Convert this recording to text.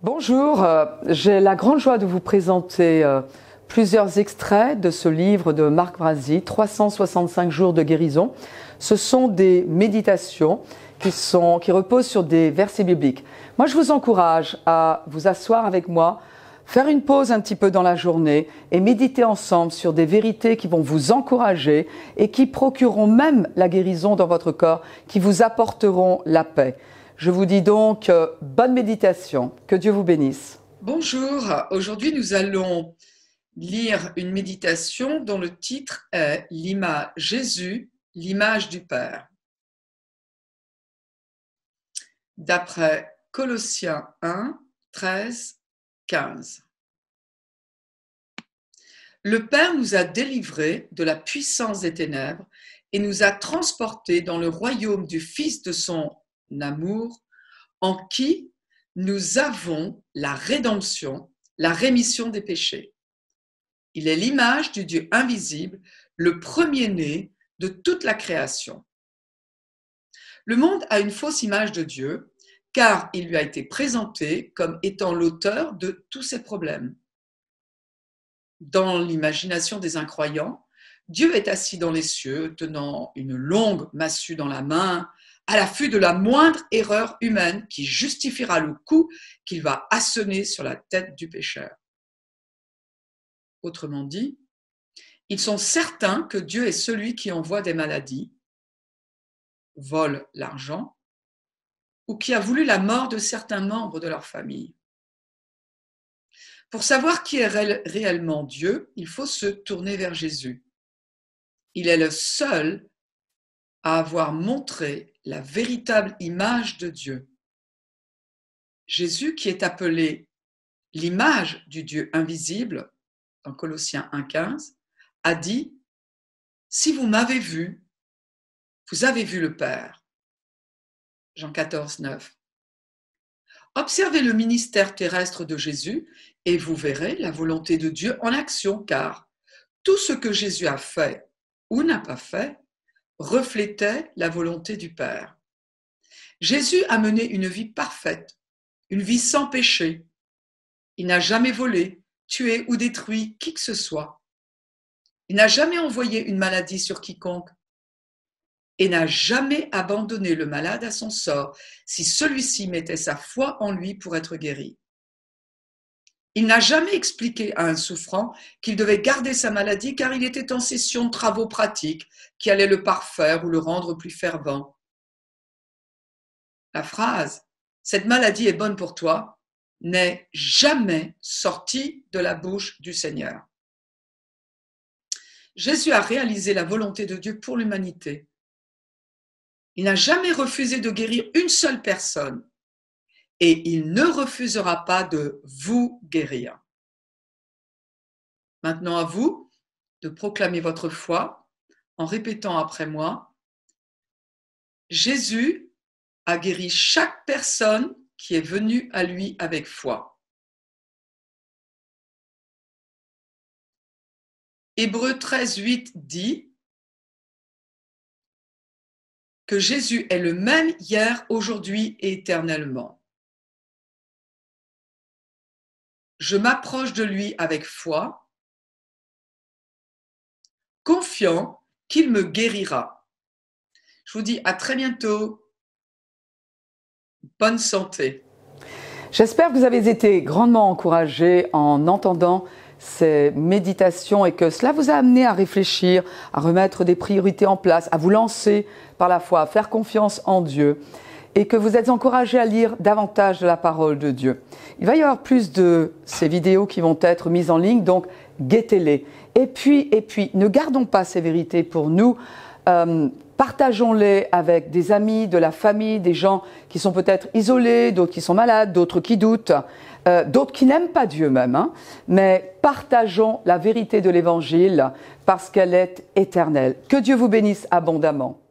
Bonjour, j'ai la grande joie de vous présenter plusieurs extraits de ce livre de Marc Brazzi, 365 jours de guérison. Ce sont des méditations qui reposent sur des versets bibliques. Moi, je vous encourage à vous asseoir avec moi, faire une pause un petit peu dans la journée et méditer ensemble sur des vérités qui vont vous encourager et qui procureront même la guérison dans votre corps, qui vous apporteront la paix. Je vous dis donc bonne méditation, que Dieu vous bénisse. Bonjour, aujourd'hui nous allons lire une méditation dont le titre est Jésus, l'image du Père. D'après Colossiens 1, 13, 15. Le Père nous a délivrés de la puissance des ténèbres et nous a transportés dans le royaume du Fils de son amour, en qui nous avons la rédemption, la rémission des péchés. Il est l'image du Dieu invisible, le premier-né de toute la création. Le monde a une fausse image de Dieu, car il lui a été présenté comme étant l'auteur de tous ses problèmes. Dans l'imagination des incroyants, Dieu est assis dans les cieux, tenant une longue massue dans la main, à l'affût de la moindre erreur humaine qui justifiera le coup qu'il va assonner sur la tête du pécheur. Autrement dit, ils sont certains que Dieu est celui qui envoie des maladies, vole l'argent, ou qui a voulu la mort de certains membres de leur famille. Pour savoir qui est réellement Dieu, il faut se tourner vers Jésus. Il est le seul à avoir montré la véritable image de Dieu. Jésus, qui est appelé l'image du Dieu invisible, dans Colossiens 1,15, a dit « Si vous m'avez vu, vous avez vu le Père ». Jean 14, 9. Observez le ministère terrestre de Jésus et vous verrez la volonté de Dieu en action, car tout ce que Jésus a fait ou n'a pas fait reflétait la volonté du Père. Jésus a mené une vie parfaite, une vie sans péché. Il n'a jamais volé, tué ou détruit qui que ce soit. Il n'a jamais envoyé une maladie sur quiconque et n'a jamais abandonné le malade à son sort si celui-ci mettait sa foi en lui pour être guéri. Il n'a jamais expliqué à un souffrant qu'il devait garder sa maladie car il était en session de travaux pratiques qui allaient le parfaire ou le rendre plus fervent. La phrase « cette maladie est bonne pour toi » n'est jamais sortie de la bouche du Seigneur. Jésus a réalisé la volonté de Dieu pour l'humanité. Il n'a jamais refusé de guérir une seule personne et il ne refusera pas de vous guérir. Maintenant à vous de proclamer votre foi en répétant après moi « Jésus a guéri chaque personne qui est venue à lui avec foi. » Hébreux 13, 8 dit que Jésus est le même hier, aujourd'hui et éternellement. Je m'approche de lui avec foi, confiant qu'il me guérira. Je vous dis à très bientôt. Bonne santé. J'espère que vous avez été grandement encouragés en entendant ces méditations et que cela vous a amené à réfléchir, à remettre des priorités en place, à vous lancer par la foi, à faire confiance en Dieu et que vous êtes encouragés à lire davantage de la parole de Dieu. Il va y avoir plus de ces vidéos qui vont être mises en ligne, donc guettez-les. Et puis, ne gardons pas ces vérités pour nous. Partageons-les avec des amis, de la famille, des gens qui sont peut-être isolés, d'autres qui sont malades, d'autres qui doutent, d'autres qui n'aiment pas Dieu même. Mais partageons la vérité de l'Évangile parce qu'elle est éternelle. Que Dieu vous bénisse abondamment.